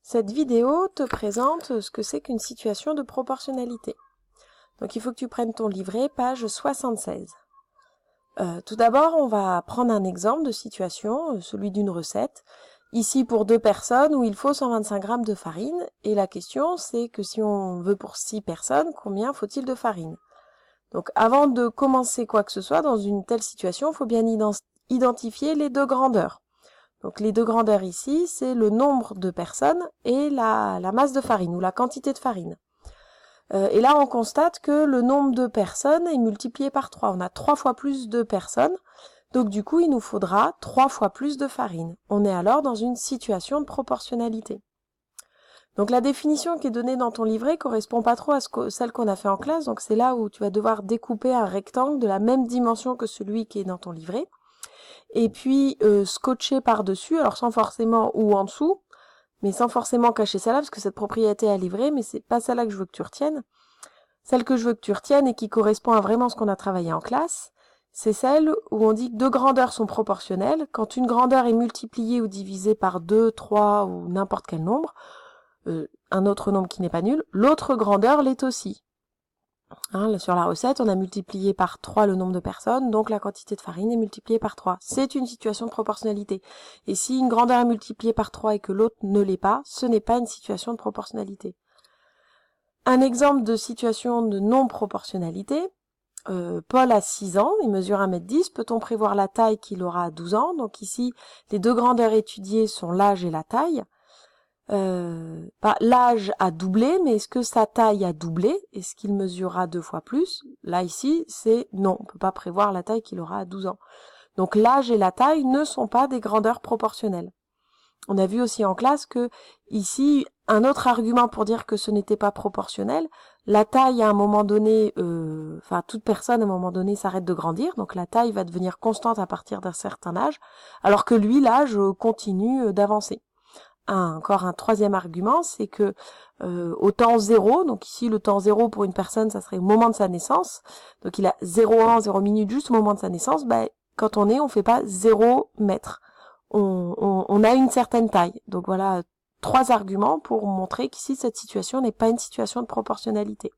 Cette vidéo te présente ce que c'est qu'une situation de proportionnalité. Donc il faut que tu prennes ton livret, page 76. Tout d'abord, on va prendre un exemple de situation, celui d'une recette. Ici pour 2 personnes où il faut 125 g de farine. Et la question, c'est que si on veut pour 6 personnes, combien faut-il de farine? Donc avant de commencer quoi que ce soit dans une telle situation, il faut bien identifier les 2 grandeurs. Donc les 2 grandeurs ici, c'est le nombre de personnes et la masse de farine ou la quantité de farine. Et là, on constate que le nombre de personnes est multiplié par 3. On a 3 fois plus de personnes. Donc du coup, il nous faudra 3 fois plus de farine. On est alors dans une situation de proportionnalité. Donc la définition qui est donnée dans ton livret correspond pas trop à celle qu'on a fait en classe. Donc c'est là où tu vas devoir découper un rectangle de la même dimension que celui qui est dans ton livret. Et puis scotcher par-dessus, alors sans forcément ou en dessous, mais sans forcément cacher celle-là, parce que cette propriété à livrer, mais c'est pas celle-là que je veux que tu retiennes. Celle que je veux que tu retiennes et qui correspond à vraiment ce qu'on a travaillé en classe, c'est celle où on dit que 2 grandeurs sont proportionnelles. Quand une grandeur est multipliée ou divisée par 2, 3 ou n'importe quel nombre, un autre nombre qui n'est pas nul, l'autre grandeur l'est aussi. Sur la recette, on a multiplié par 3 le nombre de personnes, donc la quantité de farine est multipliée par 3. C'est une situation de proportionnalité. Et si une grandeur est multipliée par 3 et que l'autre ne l'est pas, ce n'est pas une situation de proportionnalité. Un exemple de situation de non-proportionnalité, Paul a 6 ans, il mesure 1,10 m, peut-on prévoir la taille qu'il aura à 12 ans? Donc ici, les 2 grandeurs étudiées sont l'âge et la taille. L'âge a doublé, mais est-ce que sa taille a doublé? Est-ce qu'il mesurera 2 fois plus? Là, ici, c'est non, on ne peut pas prévoir la taille qu'il aura à 12 ans. Donc l'âge et la taille ne sont pas des grandeurs proportionnelles. On a vu aussi en classe que, ici, un autre argument pour dire que ce n'était pas proportionnel, la taille à un moment donné, toute personne à un moment donné s'arrête de grandir, donc la taille va devenir constante à partir d'un certain âge, alors que lui, l'âge continue d'avancer. Encore un troisième argument, c'est que au temps 0, donc ici le temps 0 pour une personne, ça serait au moment de sa naissance, donc il a 0 ans, 0 minutes juste au moment de sa naissance, quand on est, on fait pas 0 mètre. On a une certaine taille. Donc voilà 3 arguments pour montrer qu'ici cette situation n'est pas une situation de proportionnalité.